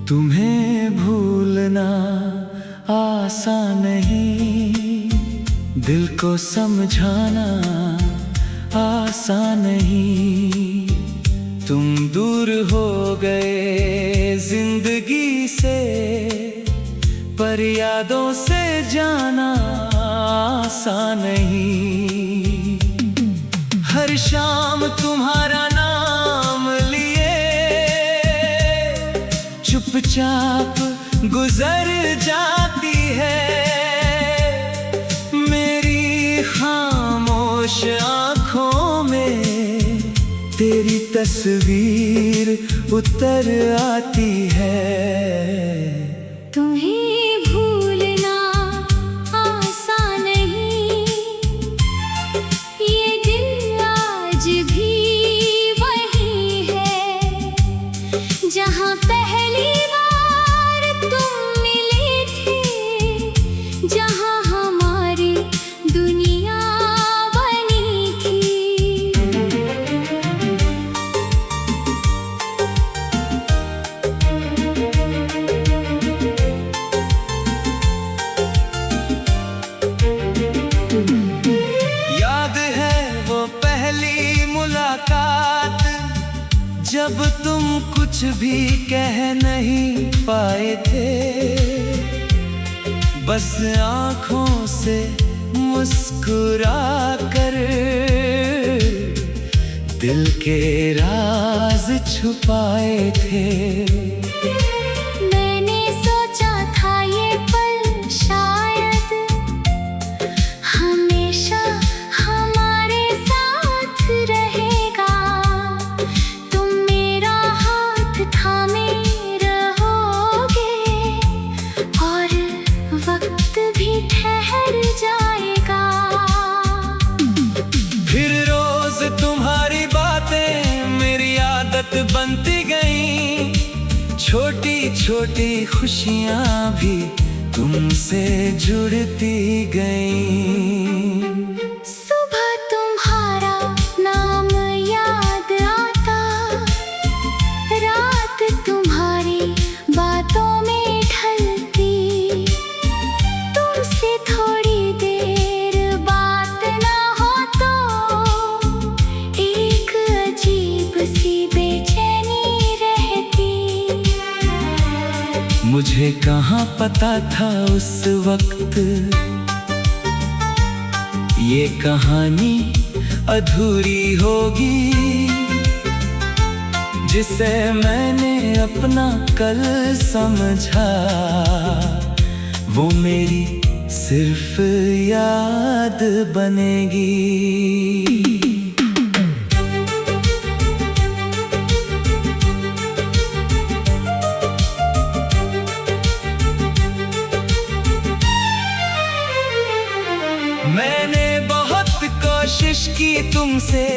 तुम्हें भूलना आसान नहीं, दिल को समझाना आसान नहीं। तुम दूर हो गए जिंदगी से, पर यादों से जाना आसान नहीं। हर शाम तुम्हारा नाम लिए चुपचाप गुजर जाती है। मेरी खामोश आँखों में तेरी तस्वीर उतर आती है। तुम्हें भूलना आसान नहीं, ये दिल आज भी वही है जहाँ पहली बार तुम मिले थे, जहाँ हमारी दुनिया बनी थी। याद है वो पहली मुलाकात, जब तुम कुछ भी कह नहीं पाए थे। बस आँखों से मुस्कुरा कर दिल के राज छुपाए थे। मैंने सोचा था ये पल शायद हमेशा हमारे साथ रहेगा। तुम मेरा हाथ थामे रहोगे और वक्त भी ठहर जाएगा। फिर रोज तुम्हारी बातें मेरी आदत बनती गई, छोटी छोटी खुशियाँ भी तुमसे जुड़ती गई। सुबह तुम्हारा नाम याद आता, रात तुम्हारी बातों में ढलती। तुमसे थोड़ी देर बात ना हो तो एक अजीब सी बेचैनी रहती। मुझे कहाँ पता था उस वक्त ये कहानी अधूरी होगी, जिसे मैंने अपना कल समझा वो मेरी सिर्फ याद बनेगी। मैंने बहुत कोशिश की तुमसे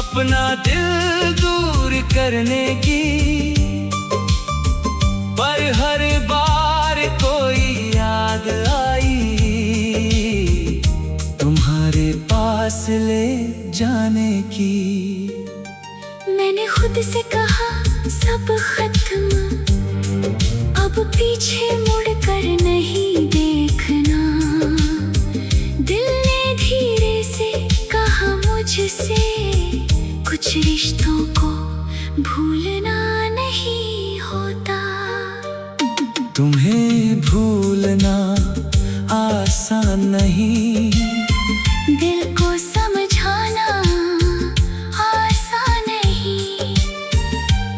अपना दिल दूर करने की, पर हर बार कोई याद आई तुम्हारे पास ले जाने की। मैंने खुद से कहा सब खत्म, अब पीछे मुड़कर नहीं देखना। दिल ने धीरे से कहा मुझसे कुछ रिश्तों को भूलना नहीं होता। तुम्हें भूलना आसान नहीं, दिल को समझाना आसान नहीं।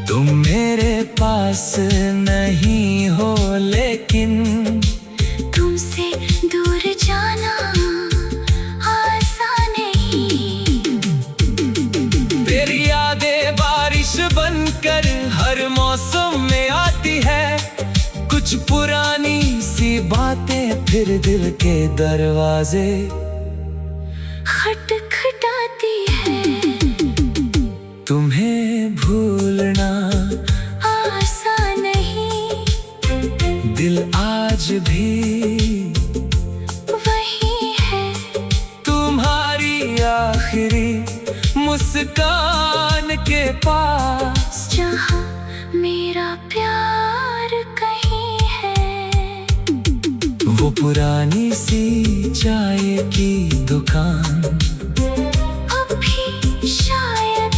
तुम मेरे पास नहीं हो लेकिन तुमसे दूर जाना आसान नहीं। तेरी यादें बारिश बनकर हर मौसम में आती है। कुछ पुरानी सी बातें फिर दिल के दरवाजे खटखटाती है। तुम्हें भूलना आखिरी मुस्कान के पास, जहाँ मेरा प्यार कहीं है। वो पुरानी सी चाय की दुकान अब भी शायद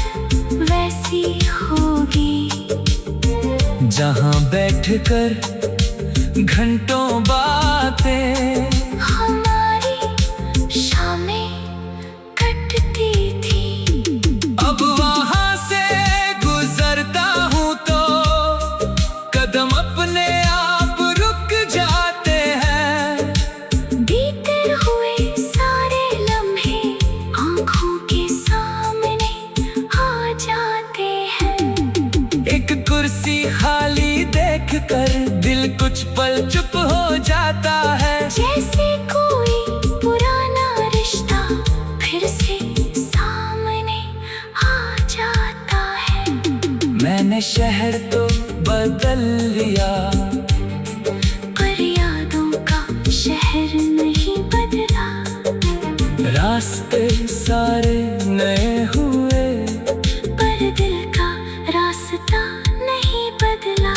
वैसी होगी, जहाँ बैठकर घंटों बातें हमारी शामें कटती थी। अब वहाँ से गुजरता हूँ तो कदम अपने आप रुक जाते हैं। बीते हुए सारे लम्हे आँखों के सामने आ जाते हैं। एक कुर्सी खाली देखकर दिल कुछ पल चुप हो जाता है, जैसे कोई पुराना रिश्ता फिर से सामने आ जाता है। मैंने शहर तो बदल लिया, पर यादों का शहर नहीं बदला। रास्ते सारे नए हुए, पर दिल का रास्ता नहीं बदला।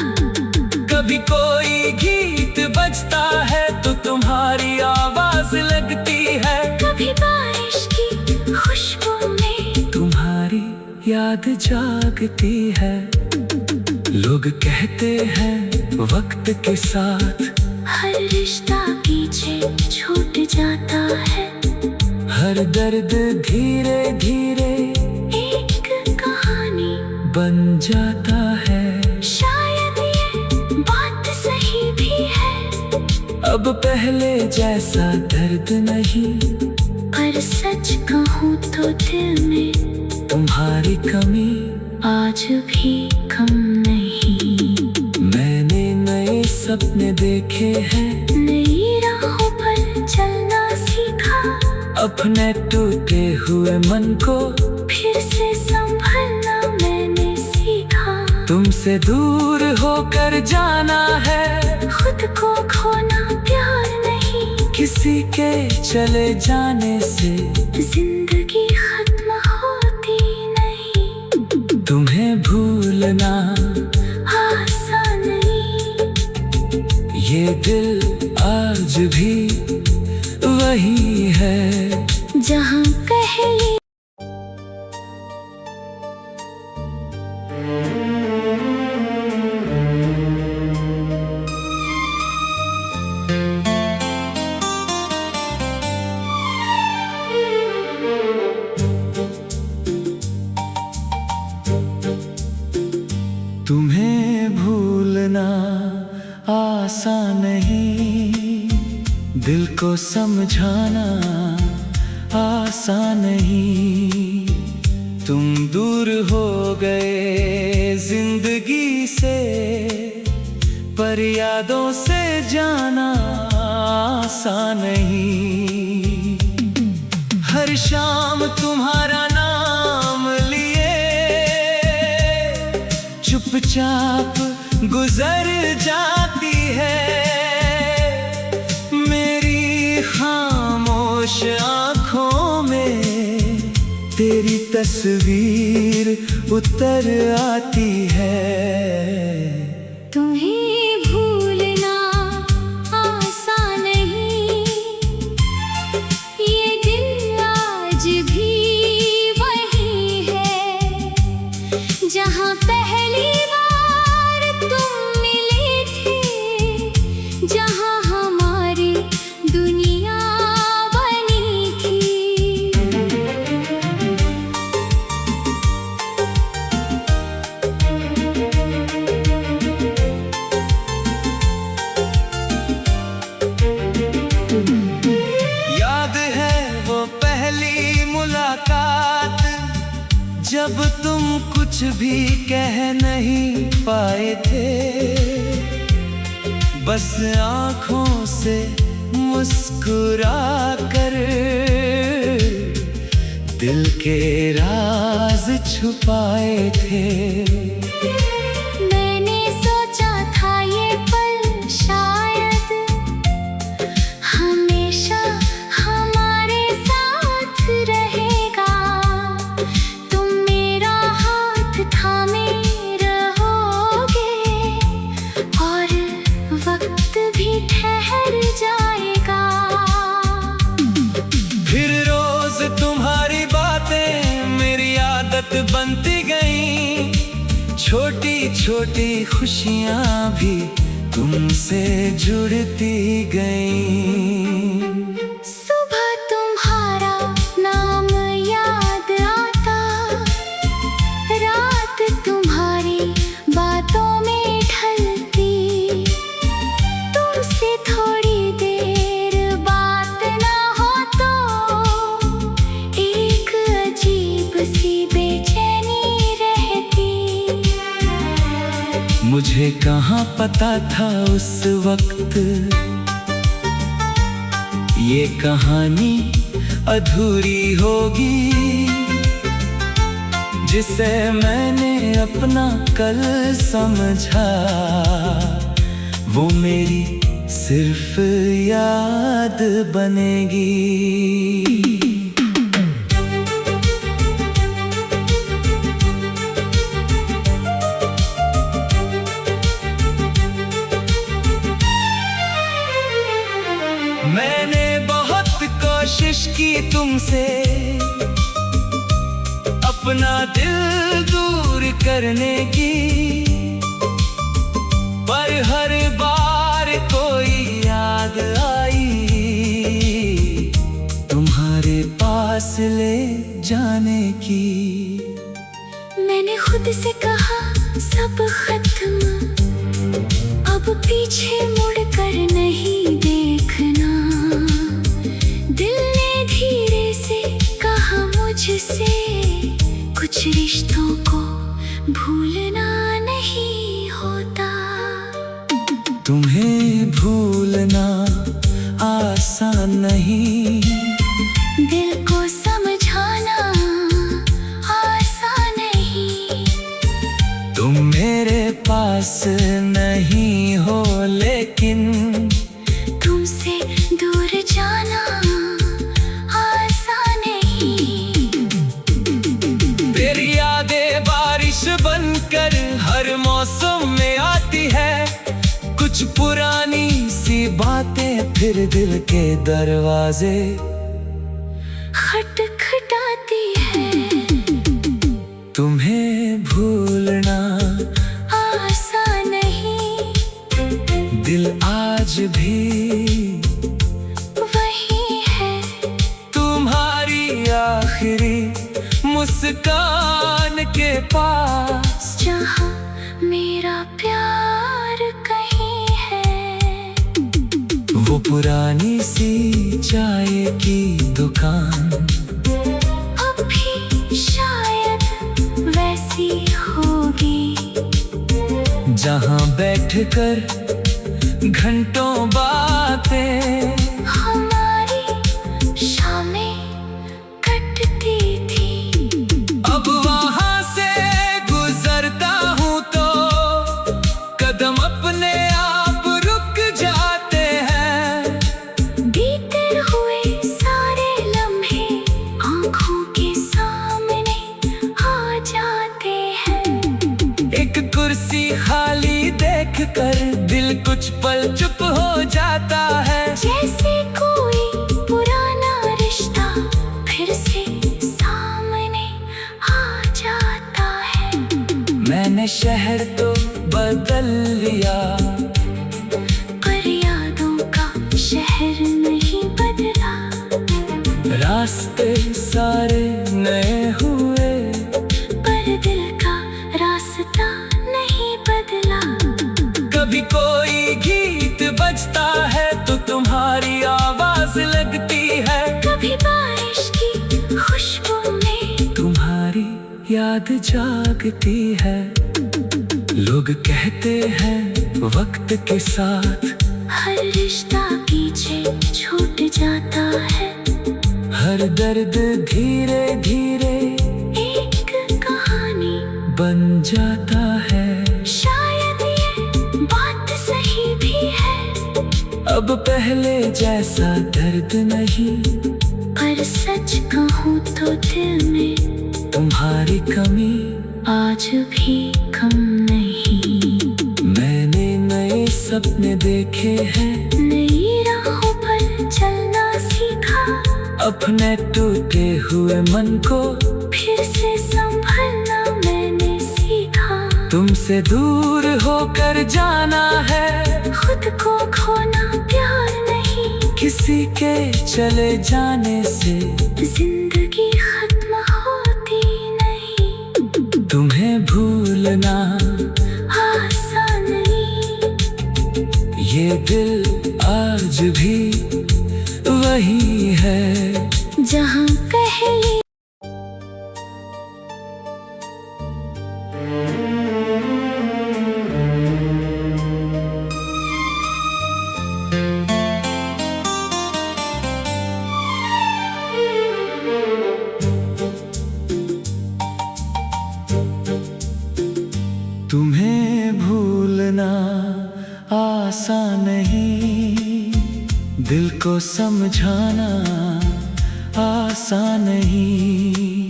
कभी कोई गीत बजता है तो तुम्हारी आवाज लगती है, कभी बारिश की खुशबू में तुम्हारी याद जागती है। लोग कहते हैं वक्त के साथ हर रिश्ता पीछे छूट जाता है। हर दर्द धीरे धीरे एक कहानी बन जाता है। शायद ये बात सही भी है, अब पहले जैसा दर्द नहीं, पर सच कहूँ तो दिल में तुम्हारी कमी आज भी कम नहीं। मैंने नए सपने देखे हैं, नई राहों पर चलना सीखा। अपने टूटे हुए मन को फिर से संभलना मैंने सीखा। तुमसे दूर होकर जाना है, खुद को खोना प्यार नहीं। किसी के चले जाने से जिंदगी खत्म होती नहीं। तुम्हें भूलना आसान नहीं, ये दिल आज भी वही है, जहाँ कहे तुम्हें भूलना आसान नहीं, दिल को समझाना आसान नहीं। तुम दूर हो गए जिंदगी से, पर यादों से जाना आसान नहीं। हर शाम तुम्हारा नाम लिए चुपचाप गुजर जाती है। मेरी खामोश आँखों में तेरी तस्वीर उतर आती है। तुम्हें भूलना आसान नहीं, ये दिल आज भी वही है, जहाँ पहली बार तुम मिले थे, जहाँ हमारी दुनिया बनी थी। याद है वो पहली मुलाकात, जब तुम कुछ भी कह नहीं पाए थे। बस आँखों से मुस्कुरा कर दिल के राज छुपाए थे। मैंने सोचा था ये पल शायद हमेशा हमारे साथ रहेगा, आदत बनती गई, छोटी छोटी खुशियां भी तुमसे जुड़ती गई। सुबह तुम्हारा नाम याद आता, रात तुम्हारी बातों में ढलती, तुमसे थोड़ी देर बात ना हो तो एक अजीब सी बेचैनी रहती। मुझे कहाँ पता था उस वक्त ये कहानी अधूरी होगी, जिसे मैंने अपना कल समझा वो मेरी सिर्फ याद बनेगी। मैंने बहुत कोशिश की तुमसे अपना दिल दूर करने की, पर हर बार कोई याद आई तुम्हारे पास ले जाने की। मैंने खुद से कहा सब खत्म, अब पीछे मुड़ कर नहीं देखना। दिल ने धीरे से कहा मुझसे कुछ रिश्तों को भूलना नहीं होता। तुम्हें भूलना आसान नहीं, दिल को समझाना आसान नहीं। तुम मेरे पास नहीं हो लेकिन तुमसे दूर जाना आसान नहीं। तेरी यादें बारिश बनकर हर मौसम में आती है, कुछ पुरानी सी बातें फिर दिल के दरवाजे खटखटाती है। तुम्हें भूलना आसान नहीं, दिल आज भी वही है। तुम्हारी आखिरी मुस्कान के पास, जहाँ मेरा प्यार कहीं है। वो पुरानी सी चाय की दुकान अब भी शायद वैसी होगी, जहाँ बैठकर घंटों बातें हमारी शामें कटती थी। अब वहाँ से गुजरता हूँ तो कदम अपने आप रुक जाते हैं। बीते हुए सारे लम्हे आँखों के सामने आ जाते हैं। एक कुर्सी खाली देखकर दिल कुछ पल चुप हो जाता है, जैसे कोई पुराना रिश्ता फिर से सामने आ जाता है। मैंने शहर तो बदल लिया, पर यादों का शहर नहीं बदला। रास्ते सारे नए हुए, पर दिल का रास्ता नहीं बदला। कभी कोई गीत बजता है तो तुम्हारी आवाज लगती है, कभी बारिश की खुशबू में तुम्हारी याद जागती है। लोग कहते हैं वक्त के साथ हर रिश्ता पीछे छूट जाता है। हर दर्द धीरे धीरे एक कहानी बन जाता है। शायद ये बात सही भी है, अब पहले जैसा दर्द नहीं, पर सच कहूँ तो दिल में तुम्हारी कमी आज भी कम नहीं। मैंने नए सपने देखे हैं, नई राहों पर चलना सीखा, अपने टूटे हुए मन को फिर से संभल तुमसे दूर होकर जाना है, खुद को खोना प्यार नहीं, किसी के चले जाने से जिंदगी खत्म होती नहीं। तुम्हें भूलना आसान नहीं, ये दिल आज भी वही है जहाँ कहे तुम्हें भूलना आसान नहीं, दिल को समझाना आसान नहीं।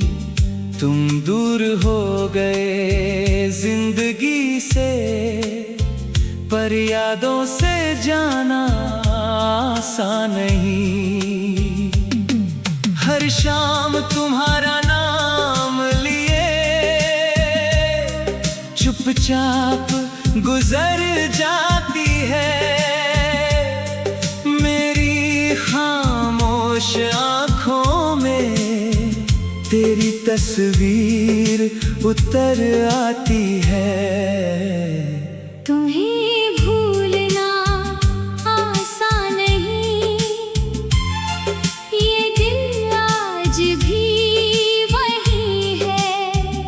तुम दूर हो गए जिंदगी से, पर यादों से जाना आसान नहीं। हर शाम तुम्हारा नाम लिए चुपचाप गुजर जाती है, मेरी खामोश आँखों में तेरी तस्वीर उतर आती है। तुम्हें भूलना आसान नहीं, ये दिल आज भी वही है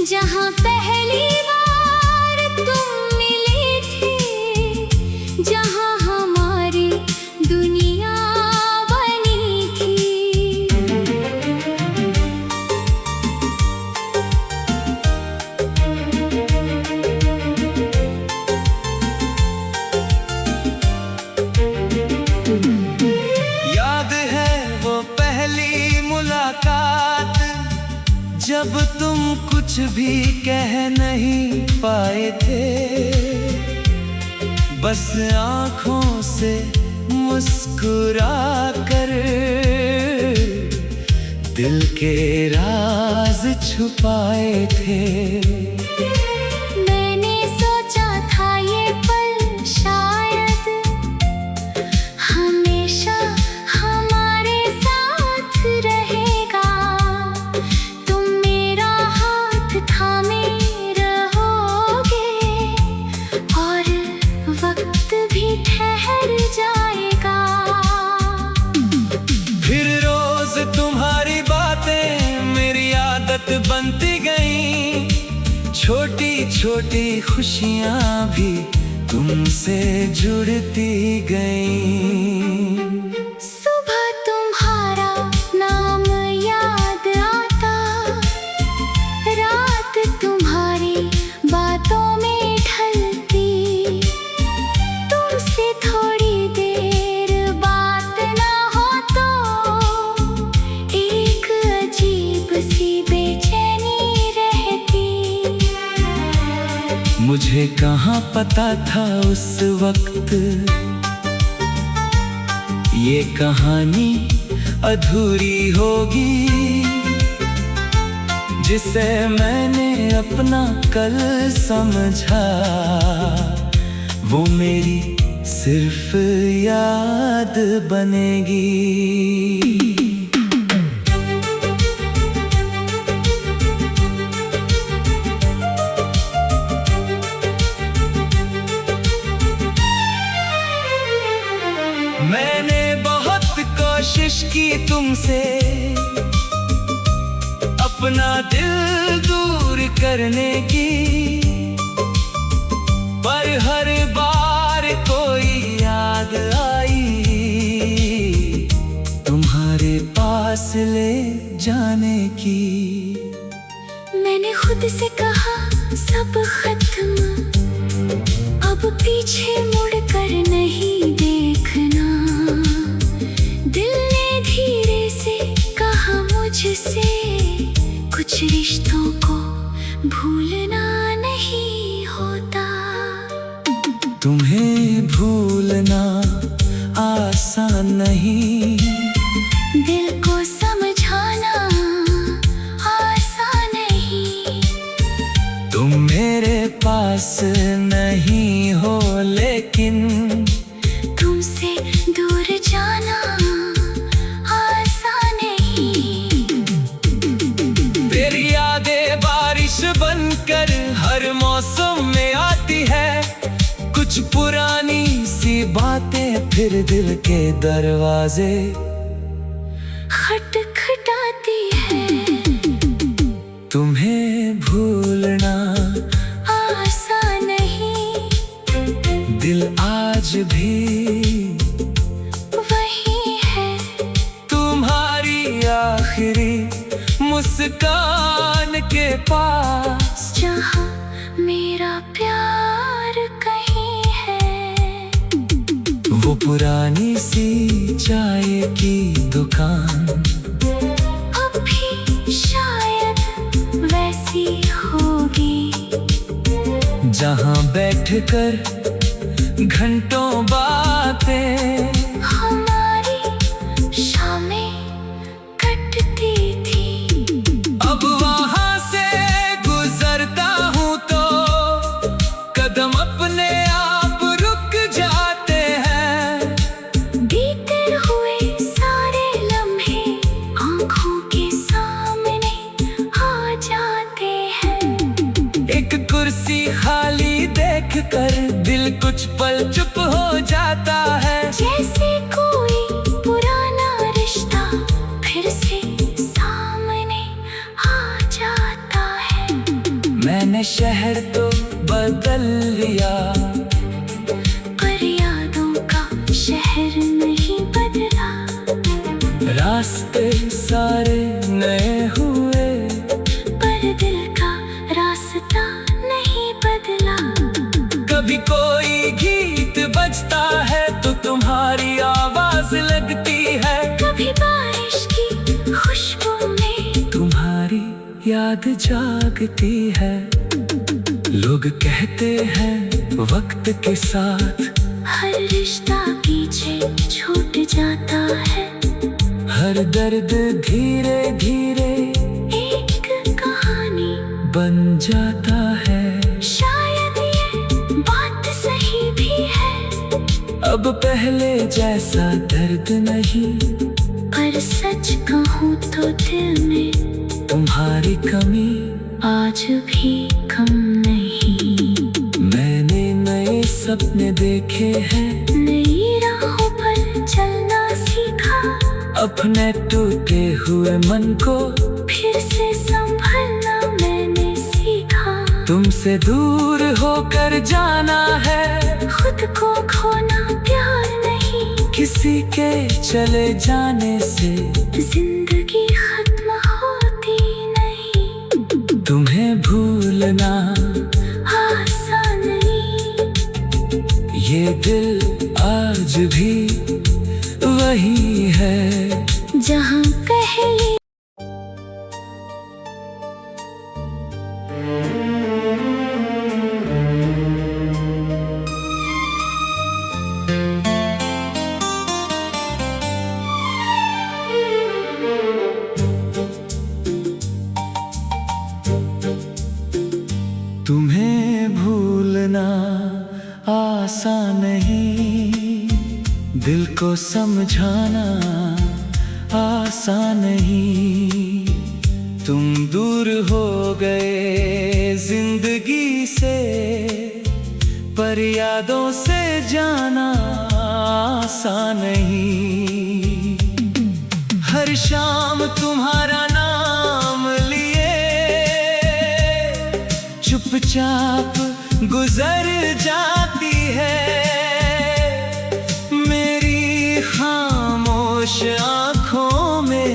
जहाँ पहली बार तुम मिले थे, जहाँ हमारी दुनिया बनी थी। याद है वो पहली मुलाकात, जब तुम कुछ भी कह नहीं पाए थे, बस आँखों से मुस्कुरा कर दिल के राज छुपाए थे। मैंने सोचा था ये पल शायद हमेशा हमारे साथ रहेगा, तुम मेरा हाथ थामे रहोगे और वक्त भी ठहर जाएगा। फिर रोज तुम्हारी बातें मेरी आदत बनती गई, छोटी छोटी खुशियाँ भी तुमसे जुड़ती गई। सुबह तुम्हारा नाम याद आता, रात तुम्हारी बातों में ढलती, तुमसे थोड़ी देर बात ना हो तो एक अजीब सी बेचैनी रहती। मुझे कहाँ पता था उस वक्त ये कहानी अधूरी होगी, जिसे मैंने अपना कल समझा वो मेरी सिर्फ याद बनेगी। मैंने बहुत कोशिश की तुमसे अपना दिल दूर करने की, पर हर बार कोई याद आई तुम्हारे पास ले जाने की। मैंने खुद से कहा सब खत्म, अब पीछे मुड़ कर नहीं देखना। दिल ने धीरे से कहा मुझसे कुछ रिश्तों को भूलना नहीं होता। तुम्हें भूलना आसान नहीं, दिल को समझाना आसान नहीं। तुम मेरे पास नहीं हो, लेकिन तुमसे दूर जाना आसान नहीं। तेरी यादें बारिश बनकर हर मौसम में आती है। कुछ पुरानी सी बातें फिर दिल के दरवाजे खटखटाती है। तुम्हें भूलना आसान नहीं, दिल आज भी वही है। तुम्हारी आखिरी मुस्कान के पास, जहाँ मेरा प्यार कहीं है। वो पुरानी सी चाय की दुकान अब भी शायद वैसी होगी, जहाँ बैठकर घंटों बातें हमारी शामें कटती थी। अब वहाँ से गुजरता हूँ तो कदम अपने आप रुक जाते हैं। बीते हुए सारे लम्हे आँखों के सामने आ जाते हैं। एक कुर्सी खाली देखकर दिल कुछ पल चुप हो जाता है। जैसे कोई पुराना रिश्ता फिर से सामने आ जाता है। मैंने शहर तो बदल लिया, पर यादों का शहर नहीं बदला। रास्ते सारे नए हुए, पर दिल का रास्ता नहीं बदला। कभी कोई गीत बजता है तो तुम्हारी आवाज लगती है। कभी बारिश की खुशबू में तुम्हारी याद जागती है। लोग कहते हैं वक्त के साथ हर रिश्ता पीछे छूट जाता है। हर दर्द धीरे धीरे एक कहानी बन जाता है। शायद ये बात सही भी है। अब पहले जैसा दर्द नहीं, पर सच कहूँ तो दिल में तुम्हारी कमी आज भी कम नहीं। मैंने नए सपने देखे हैं, नई राहों पर चलना सीखा। अपने टूटे हुए मन को फिर से संभलना मैंने सीखा। तुमसे दूर होकर जाना है, खुद को खोना प्यार नहीं। किसी के चले जाने से जिंदगी खत्म होती नहीं। तुम्हें भूलना आसान नहीं, ये दिल आज भी वही है, जहाँ कहे तुम्हें भूलना आसान नहीं, दिल को समझाना आसान नहीं। तुम दूर हो गए जिंदगी से, पर यादों से जाना आसान नहीं। हर शाम तुम्हारा नाम लिए चुपचाप गुजर जाती है। मेरी खामोश आँखों में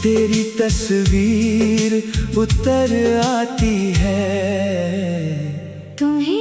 तेरी तस्वीर उतर आती है। तुम्हें